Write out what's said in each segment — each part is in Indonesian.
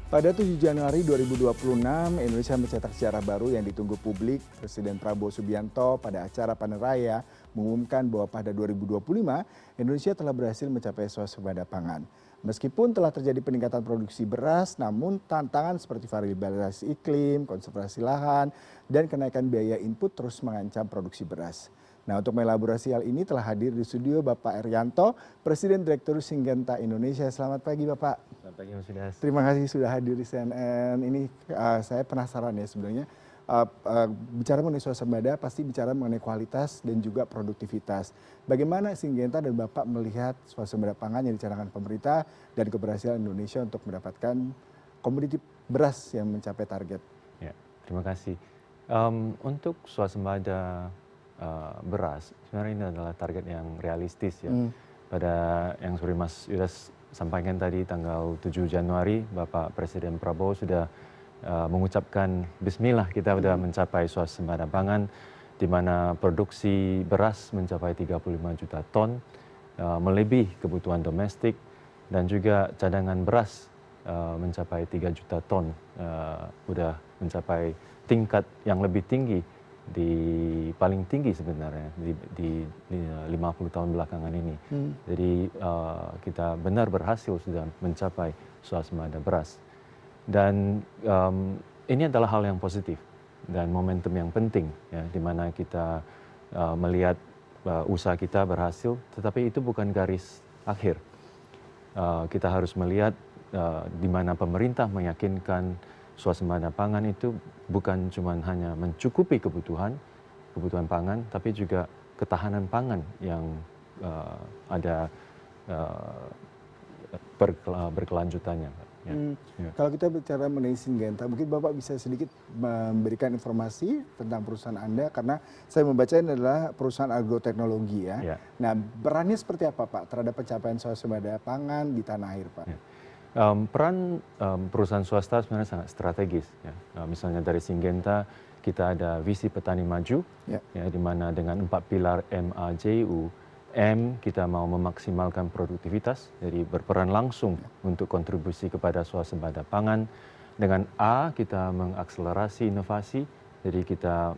Pada 7 Januari 2026, Indonesia mencetak sejarah baru yang ditunggu publik. Presiden Prabowo Subianto pada acara Panen Raya mengumumkan bahwa pada 2025, Indonesia telah berhasil mencapai swasembada pangan. Meskipun telah terjadi peningkatan produksi beras, namun tantangan seperti variabilitas iklim, konservasi lahan, dan kenaikan biaya input terus mengancam produksi beras. Nah, untuk mengelaborasi hal ini telah hadir di studio Bapak Erianto, Presiden Direktur Syngenta Indonesia. Selamat pagi, Bapak. Selamat pagi Mas Yudas. Terima kasih sudah hadir di CNN. Ini saya penasaran ya sebenarnya, bicara mengenai swasembada pasti bicara mengenai kualitas dan juga produktivitas. Bagaimana Syngenta dan Bapak melihat swasembada pangan yang dicanangkan pemerintah dan keberhasilan Indonesia untuk mendapatkan komoditi beras yang mencapai target? Ya, terima kasih. Untuk swasembada beras, sebenarnya ini adalah target yang realistis ya. Pada yang seperti Mas Yudas sampaikan tadi tanggal 7 Januari, Bapak Presiden Prabowo sudah mengucapkan Bismillah kita sudah mencapai swasembada pangan, di mana produksi beras mencapai 35 juta ton, melebihi kebutuhan domestik, dan juga cadangan beras mencapai 3 juta ton, sudah mencapai tingkat yang lebih tinggi, paling tinggi sebenarnya di 50 tahun belakangan ini. Jadi kita benar berhasil sudah mencapai swasembada beras. Dan ini adalah hal yang positif dan momentum yang penting ya, di mana kita melihat usaha kita berhasil, tetapi itu bukan garis akhir. Kita harus melihat di mana pemerintah meyakinkan swasembada pangan itu bukan cuma hanya mencukupi kebutuhan pangan, tapi juga ketahanan pangan yang ada berkelanjutannya. Ya. Ya. Kalau kita bicara mengenai Syngenta, mungkin Bapak bisa sedikit memberikan informasi tentang perusahaan Anda, karena saya membaca ini adalah perusahaan agroteknologi ya. Ya. Nah, perannya seperti apa Pak terhadap pencapaian swasembada pangan di tanah air Pak? Ya. Peran perusahaan swasta sebenarnya sangat strategis. Ya. Misalnya dari Syngenta kita ada visi petani maju, ya, di mana dengan 4 pilar MAJU. M, kita mau memaksimalkan produktivitas, jadi berperan langsung untuk kontribusi kepada swasembada pangan. Dengan A, kita mengakselerasi inovasi, jadi kita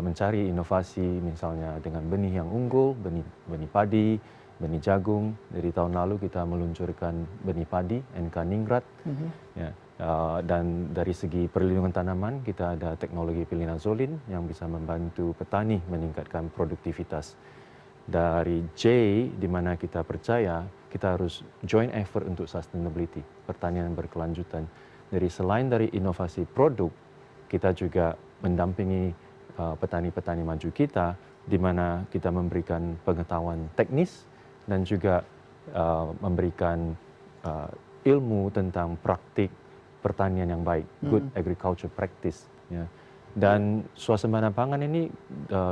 mencari inovasi misalnya dengan benih yang unggul, benih padi, benih jagung. Dari tahun lalu kita meluncurkan benih padi NK Ningrat. Ya. Dan dari segi perlindungan tanaman kita ada teknologi pilinazolin yang bisa membantu petani meningkatkan produktivitas. Dari J, di mana kita percaya kita harus joint effort untuk sustainability, pertanian berkelanjutan. Jadi selain dari inovasi produk, kita juga mendampingi petani-petani maju kita, di mana kita memberikan pengetahuan teknis dan juga memberikan ilmu tentang praktik pertanian yang baik, good agriculture practice. Ya. Dan swasembada pangan ini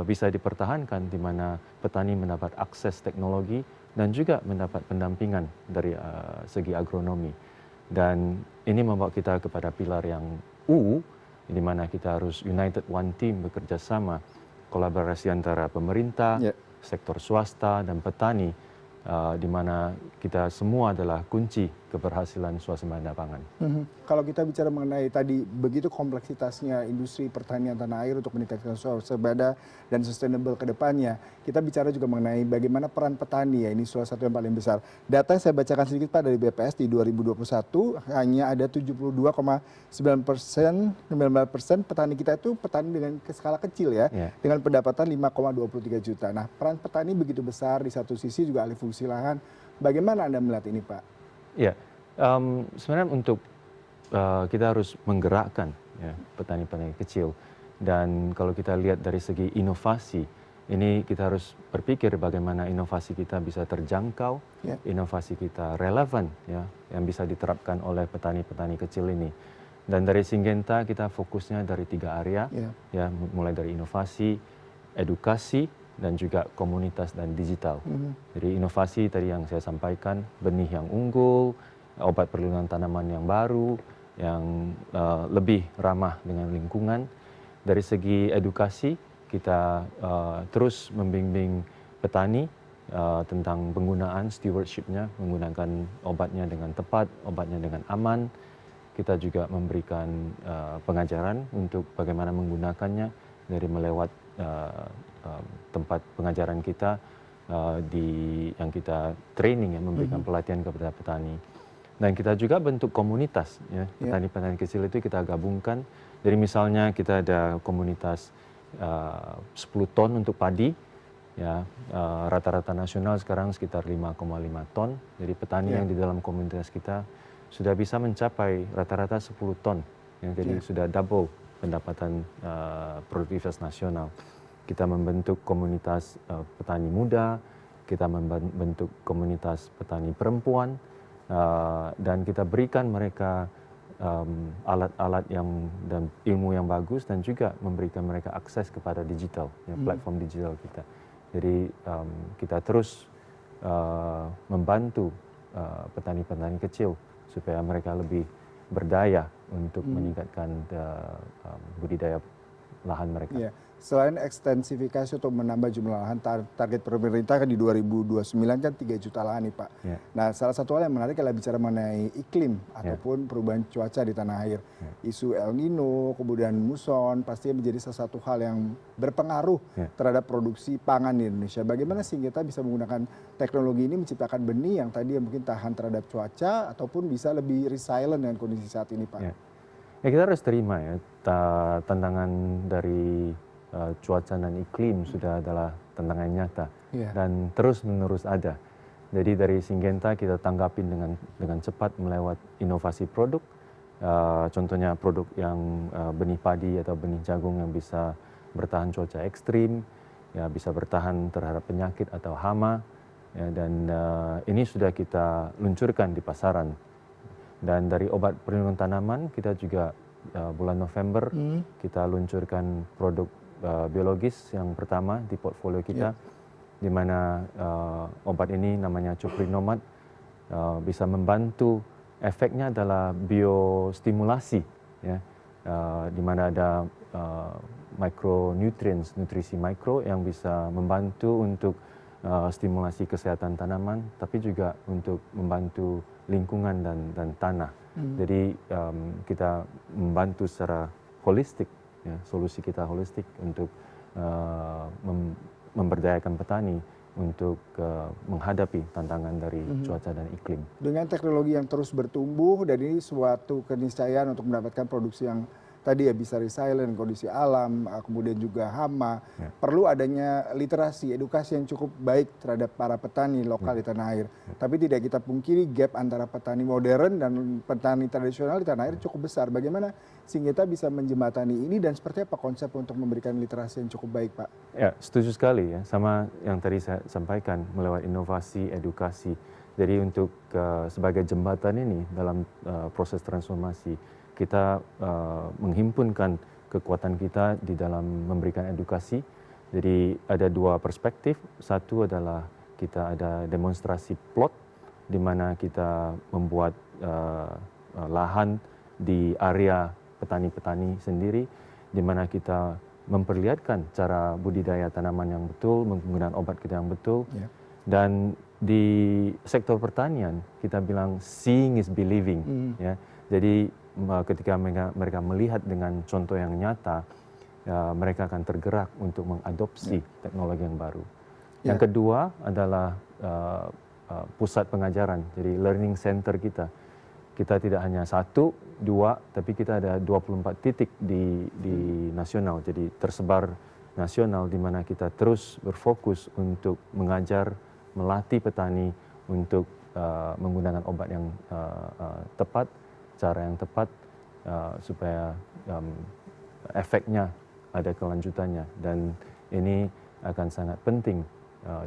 bisa dipertahankan di mana petani mendapat akses teknologi dan juga mendapat pendampingan dari segi agronomi. Dan ini membawa kita kepada pilar yang U, di mana kita harus united one team, bekerja sama, kolaborasi antara pemerintah, sektor swasta, dan petani, di mana kita semua adalah kunci keberhasilan swasembada pangan. Kalau kita bicara mengenai tadi begitu kompleksitasnya industri pertanian tanah air untuk meningkatkan swasembada dan sustainable ke depannya, kita bicara juga mengenai bagaimana peran petani ya, ini salah satu yang paling besar. Data yang saya bacakan sedikit Pak dari BPS di 2021 hanya ada 72,9% petani kita itu petani dengan skala kecil ya, dengan pendapatan 5,23 juta. Nah, peran petani begitu besar, di satu sisi juga alih fungsi lahan. Bagaimana Anda melihat ini Pak? Ya, sebenarnya untuk kita harus menggerakkan ya, petani-petani kecil. Dan kalau kita lihat dari segi inovasi, ini kita harus berpikir bagaimana inovasi kita bisa terjangkau, inovasi kita relevan, ya, yang bisa diterapkan oleh petani-petani kecil ini. Dan dari Syngenta kita fokusnya dari 3 area, ya, mulai dari inovasi, edukasi, dan juga komunitas dan digital. Jadi inovasi tadi yang saya sampaikan, benih yang unggul, obat perlindungan tanaman yang baru, yang lebih ramah dengan lingkungan. Dari segi edukasi, kita terus membimbing petani tentang penggunaan stewardship-nya, menggunakan obatnya dengan tepat, obatnya dengan aman. Kita juga memberikan pengajaran untuk bagaimana menggunakannya dari melewat tempat pengajaran kita yang kita training, ya, memberikan pelatihan kepada petani. Dan kita juga bentuk komunitas, ya. Petani-petani kecil itu kita gabungkan. Jadi misalnya kita ada komunitas 10 ton untuk padi, ya, rata-rata nasional sekarang sekitar 5,5 ton. Jadi petani yang di dalam komunitas kita sudah bisa mencapai rata-rata 10 ton, ya. Jadi sudah double pendapatan produktivitas nasional. Kita membentuk komunitas petani muda, kita membentuk komunitas petani perempuan, dan kita berikan mereka alat-alat dan ilmu yang bagus, dan juga memberikan mereka akses kepada digital, ya, platform digital kita. Jadi kita terus membantu petani-petani kecil supaya mereka lebih berdaya untuk meningkatkan budidaya lahan mereka. Ya. Selain ekstensifikasi untuk menambah jumlah lahan, target pemerintah kan di 2029 kan 3 juta lahan nih Pak. Ya. Nah, salah satu hal yang menarik adalah bicara mengenai iklim ataupun perubahan cuaca di tanah air. Isu El Nino, kemudian muson, pastinya menjadi salah satu hal yang berpengaruh terhadap produksi pangan di Indonesia. Bagaimana sih kita bisa menggunakan teknologi ini menciptakan benih yang tadi mungkin tahan terhadap cuaca ataupun bisa lebih resilient dengan kondisi saat ini Pak? Ya, kita harus terima, ya, tantangan dari cuaca dan iklim sudah adalah tantangan nyata dan terus menerus ada. Jadi dari Syngenta kita tanggapin dengan cepat melewat inovasi produk, contohnya produk yang benih padi atau benih jagung yang bisa bertahan cuaca ekstrim, ya, bisa bertahan terhadap penyakit atau hama, ya, dan ini sudah kita luncurkan di pasaran. Dan dari obat perlindungan tanaman kita juga bulan November kita luncurkan produk biologis yang pertama di portfolio kita, di mana obat ini namanya Cuprinomad, bisa membantu, efeknya adalah biostimulasi, ya, di mana ada micronutrients, nutrisi mikro yang bisa membantu untuk stimulasi kesehatan tanaman, tapi juga untuk membantu lingkungan dan tanah. Jadi kita membantu secara holistik, ya, solusi kita holistik untuk memberdayakan petani untuk menghadapi tantangan dari cuaca dan iklim. Dengan teknologi yang terus bertumbuh dan ini suatu keniscayaan untuk mendapatkan produksi yang tadi ya bisa resilient kondisi alam, kemudian juga hama, perlu adanya literasi, edukasi yang cukup baik terhadap para petani lokal di tanah air. Tapi tidak kita pungkiri gap antara petani modern dan petani tradisional di tanah air cukup besar. Bagaimana Syngenta bisa menjembatani ini dan seperti apa konsep untuk memberikan literasi yang cukup baik, Pak? Ya, setuju sekali, ya, sama yang tadi saya sampaikan melewat inovasi, edukasi. Jadi untuk sebagai jembatan ini dalam proses transformasi, kita menghimpunkan kekuatan kita di dalam memberikan edukasi. Jadi ada dua perspektif. Satu adalah kita ada demonstrasi plot, di mana kita membuat lahan di area petani-petani sendiri, di mana kita memperlihatkan cara budidaya tanaman yang betul, menggunakan obat kita yang betul. Dan di sektor pertanian kita bilang seeing is believing, ya. Jadi ketika mereka melihat dengan contoh yang nyata, mereka akan tergerak untuk mengadopsi teknologi yang baru. Yang kedua adalah pusat pengajaran, jadi learning center kita. Kita tidak hanya 1, 2, tapi kita ada 24 titik di nasional, jadi tersebar nasional, di mana kita terus berfokus untuk mengajar, melatih petani untuk menggunakan obat yang tepat, cara yang tepat, supaya efeknya ada kelanjutannya. Dan ini akan sangat penting,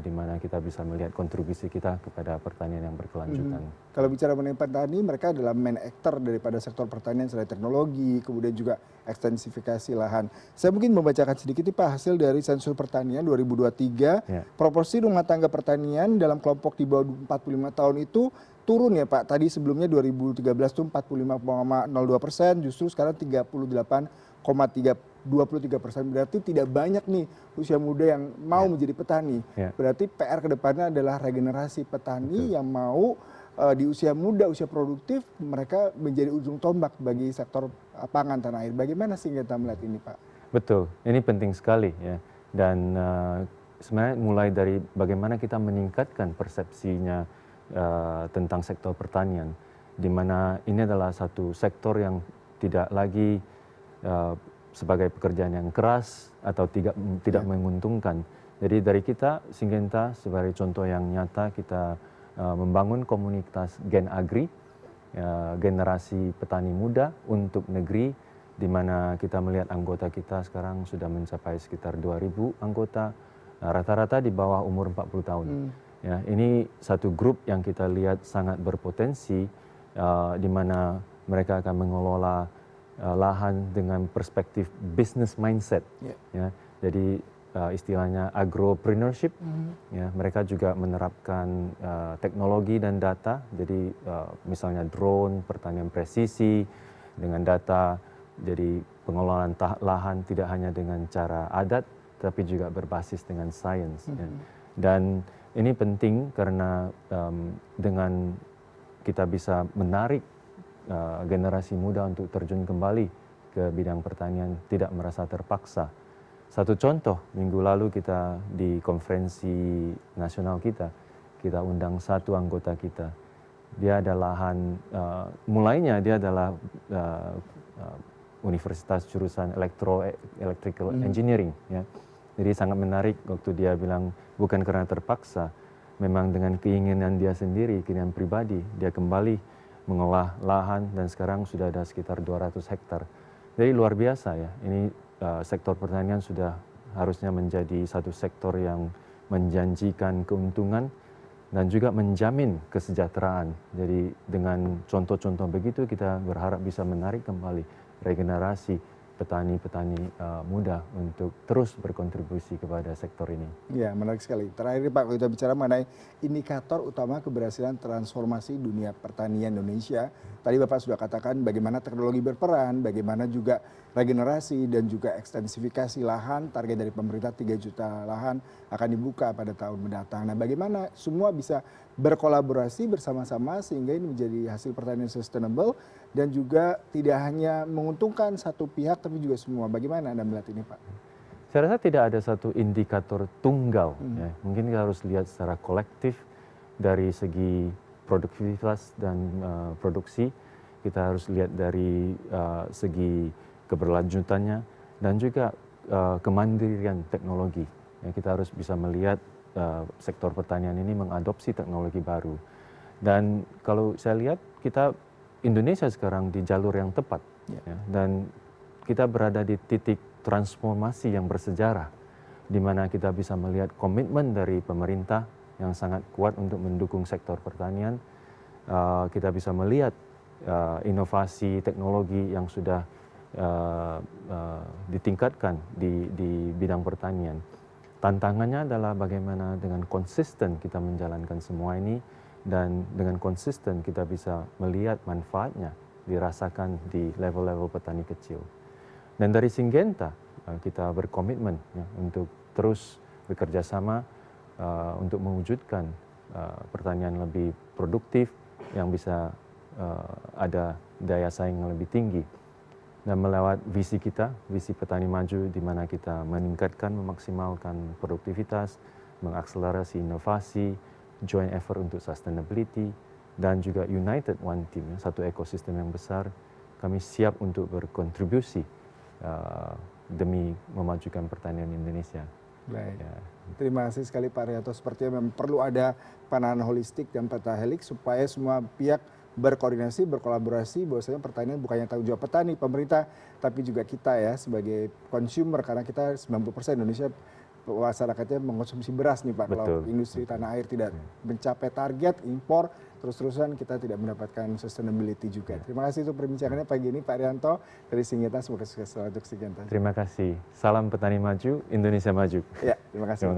di mana kita bisa melihat kontribusi kita kepada pertanian yang berkelanjutan. Kalau bicara mengenai petani, mereka adalah main actor daripada sektor pertanian selain teknologi, kemudian juga ekstensifikasi lahan. Saya mungkin membacakan sedikit nih Pak, hasil dari sensus pertanian 2023, proporsi rumah tangga pertanian dalam kelompok di bawah 45 tahun itu turun ya Pak. Tadi sebelumnya 2013 itu 45,02%, justru sekarang 38,38%. 23%. Berarti tidak banyak nih usia muda yang mau menjadi petani. Berarti PR kedepannya adalah regenerasi petani yang mau di usia muda, usia produktif, mereka menjadi ujung tombak bagi sektor pangan tanah air. Bagaimana sih kita melihat ini, Pak? Betul, ini penting sekali ya. Dan sebenarnya mulai dari bagaimana kita meningkatkan persepsinya tentang sektor pertanian, di mana ini adalah satu sektor yang tidak lagi sebagai pekerjaan yang keras atau tidak menguntungkan. Jadi dari kita, Syngenta sebagai contoh yang nyata, kita membangun komunitas Gen Agri, generasi petani muda untuk negeri, di mana kita melihat anggota kita sekarang sudah mencapai sekitar 2.000 anggota, rata-rata di bawah umur 40 tahun. Ya, ini satu grup yang kita lihat sangat berpotensi, di mana mereka akan mengelola lahan dengan perspektif business mindset. Ya, jadi istilahnya agropreneurship. Ya, mereka juga menerapkan teknologi dan data. Jadi misalnya drone, pertanian presisi dengan data. Jadi pengelolaan lahan tidak hanya dengan cara adat, tapi juga berbasis dengan sains. Ya. Dan ini penting karena dengan kita bisa menarik generasi muda untuk terjun kembali ke bidang pertanian, tidak merasa terpaksa. Satu contoh, minggu lalu kita di konferensi nasional kita undang satu anggota kita. Dia ada lahan, mulainya dia adalah universitas jurusan electrical engineering. Ya. Jadi sangat menarik waktu dia bilang bukan karena terpaksa, memang dengan keinginan dia sendiri, keinginan pribadi, dia kembali mengolah lahan dan sekarang sudah ada sekitar 200 hektar. Jadi luar biasa ya, ini sektor pertanian sudah harusnya menjadi satu sektor yang menjanjikan keuntungan dan juga menjamin kesejahteraan. Jadi dengan contoh-contoh begitu kita berharap bisa menarik kembali regenerasi petani-petani muda untuk terus berkontribusi kepada sektor ini. Ya, menarik sekali. Terakhir Pak, kalau kita bicara mengenai indikator utama keberhasilan transformasi dunia pertanian Indonesia. Tadi Bapak sudah katakan bagaimana teknologi berperan, bagaimana juga regenerasi dan juga ekstensifikasi lahan. Target dari pemerintah 3 juta lahan akan dibuka pada tahun mendatang. Nah, bagaimana semua bisa berkolaborasi bersama-sama sehingga ini menjadi hasil pertanian sustainable dan juga tidak hanya menguntungkan satu pihak tapi juga semua. Bagaimana Anda melihat ini, Pak? Saya rasa tidak ada satu indikator tunggal. Ya. Mungkin kita harus lihat secara kolektif dari segi produktivitas dan produksi. Kita harus lihat dari segi keberlanjutannya dan juga kemandirian teknologi. Ya, kita harus bisa melihat sektor pertanian ini mengadopsi teknologi baru. Dan kalau saya lihat kita Indonesia sekarang di jalur yang tepat. Ya, dan kita berada di titik transformasi yang bersejarah, di mana kita bisa melihat komitmen dari pemerintah yang sangat kuat untuk mendukung sektor pertanian. Kita bisa melihat inovasi teknologi yang sudah ditingkatkan di bidang pertanian. Tantangannya adalah bagaimana dengan konsisten kita menjalankan semua ini dan dengan konsisten kita bisa melihat manfaatnya dirasakan di level-level petani kecil. Dan dari Syngenta kita berkomitmen ya, untuk terus bekerja sama untuk mewujudkan pertanian lebih produktif yang bisa ada daya saing yang lebih tinggi. Dan melewat visi kita, visi petani maju di mana kita meningkatkan, memaksimalkan produktivitas, mengakselerasi inovasi, joint effort untuk sustainability, dan juga united one team, satu ekosistem yang besar, kami siap untuk berkontribusi demi memajukan pertanian Indonesia. Baik. Ya. Terima kasih sekali Pak Rianto. Sepertinya memang perlu ada pandangan holistik dan pentahelix supaya semua pihak berkoordinasi, berkolaborasi, bahwasanya pertanian bukannya tanggung jawab petani, pemerintah, tapi juga kita ya sebagai consumer, karena kita 90% Indonesia masyarakatnya mengkonsumsi beras nih Pak. Betul. Kalau industri tanah air tidak mencapai target impor, terus-terusan kita tidak mendapatkan sustainability juga. Terima kasih untuk perbincangannya pagi ini Pak Rianto dari Syngenta. Semoga sukses selalu untuk Syngenta. Terima kasih. Salam petani maju, Indonesia maju. Ya, terima kasih.